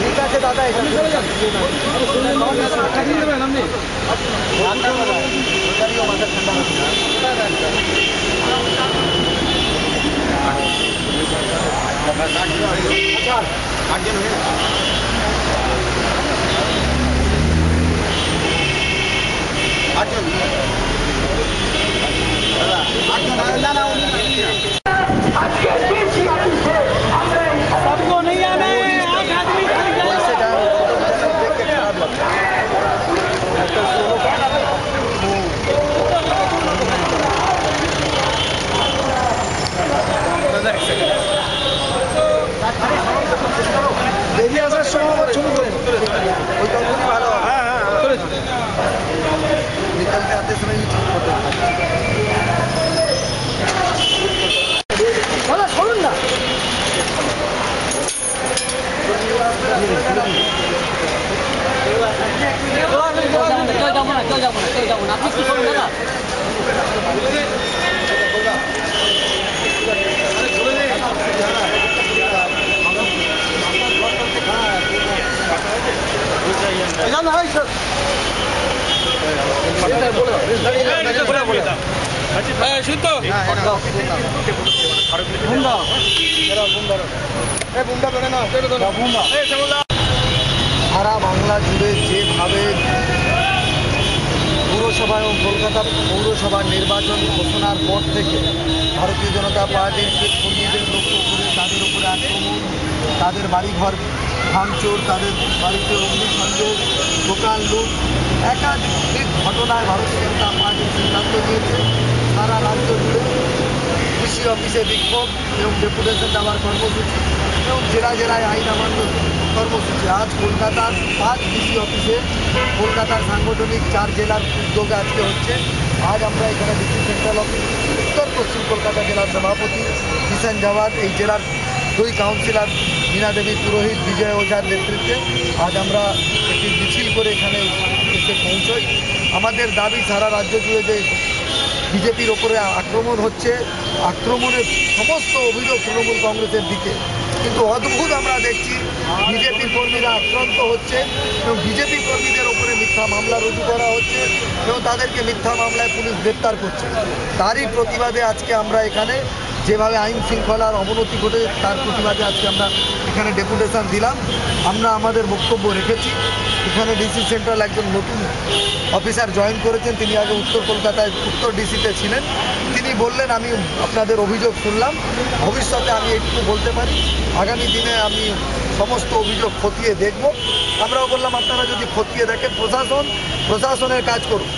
ঠিক আছে দাদা, এখানে চলে যান। सबको नहीं आना है, 8 आदमी खाली বেরিয়ে আসার সময় আমার ছবি করে ওই তখনই ভালো। হ্যাঁ হ্যাঁ নিকলতে আতে সময় ঠিক করতে দাদা শুনুন না। আপনি কি করুন দাদা? সারা বাংলা জুড়ে যেভাবে পুরসভা এবং কলকাতা পৌরসভার নির্বাচন ঘোষণার পর থেকে ভারতীয় জনতা পার্টির কর্মীদের লক্ষ্য করে তাদের উপরে আক্রমণ, তাদের বাড়িঘর ভাঙচুর, তাদের বাড়িতে অগ্নিসংযোগ, দোকান লুট, একাধিক ঘটনায় ভারতীয় জনতা পার্টি সিদ্ধান্ত নিয়েছে সারা রাজ্য জুড়ে কৃষি অফিসে বিক্ষোভ এবং ডেপুটেশন দেওয়ার কর্মসূচি এবং জেলায় জেলায় আইন অমান্য কর্মসূচি। আজ কলকাতার 5 ডিসি অফিসে কলকাতার সাংগঠনিক 4 জেলার উদ্যোগে আজকে হচ্ছে। আজ আমরা এখানে ডিসি সেন্ট্রাল অফিস, উত্তর পশ্চিম কলকাতা জেলার সভাপতি কিষান জাওয়াদ, এই জেলার 2 কাউন্সিলর মীনা দেবী পুরোহিত, বিজয় ওঝার নেতৃত্বে আজ আমরা একটি মিছিল করে এখানে এসে পৌঁছই। আমাদের দাবি সারা রাজ্য জুড়ে যে বিজেপির ওপরে আক্রমণ হচ্ছে, আক্রমণের সমস্ত অভিযোগ তৃণমূল কংগ্রেসের দিকে, কিন্তু অদ্ভুত আমরা দেখছি বিজেপির কর্মীরা আক্রান্ত হচ্ছে এবং বিজেপি কর্মীদের ওপরে মিথ্যা মামলা রুজু করা হচ্ছে এবং তাদেরকে মিথ্যা মামলায় পুলিশ গ্রেপ্তার করছে। তারই প্রতিবাদে আজকে আমরা এখানে যেভাবে আইন শৃঙ্খলার অবনতি ঘটে তার প্রতিবাদে আজকে আমরা এখানে ডেপুটেশন দিলাম। আমরা আমাদের বক্তব্য রেখেছি। এখানে ডিসি সেন্ট্রাল একজন নতুন অফিসার জয়েন করেছেন, তিনি আগে উত্তর কলকাতায় উত্তর ডিসিতে ছিলেন। তিনি বললেন আমি আপনাদের অভিযোগ শুনলাম, ভবিষ্যতে আমি একটু বলতে পারি, আগামী দিনে আমি সমস্ত অভিযোগ খতিয়ে দেখব। আমরাও বললাম আপনারা যদি খতিয়ে দেখেন, প্রশাসনের কাজ করুন,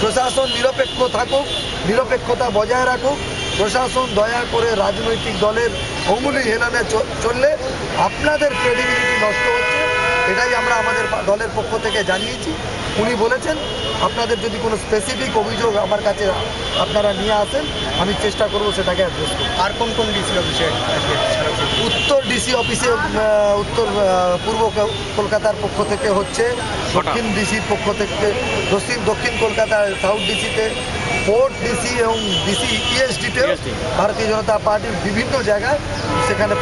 প্রশাসন নিরপেক্ষ থাকুক, নিরপেক্ষতা বজায় রাখুক। প্রশাসন দয়া করে রাজনৈতিক দলের অঙ্গুলি হেলানে চললে আপনাদের ক্রেডিবিলিটি নষ্ট হচ্ছে, এটাই আমরা আমাদের দলের পক্ষ থেকে জানিয়েছি। উনি বলেছেন আপনাদের যদি কোনো স্পেসিফিক অভিযোগ আমার কাছে আপনারা নিয়ে আসেন, আমি চেষ্টা করব সেটাকে অ্যাড্রেস করব। আর কোন কোন ডিসি অফিসে উত্তর ডিসি অফিসে উত্তর পূর্ব কলকাতার পক্ষ থেকে হচ্ছে, দক্ষিণ ডিসির পক্ষ থেকে দক্ষিণ কলকাতার সাউথ ডিসিতে, 4 ডিসি এবং ডিসি ইএসডিতে ভারতীয় জনতা পার্টির বিভিন্ন জায়গায় সেখানে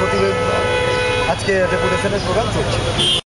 আজকে ডেপুটেশনের প্রোগ্রাম চলছে।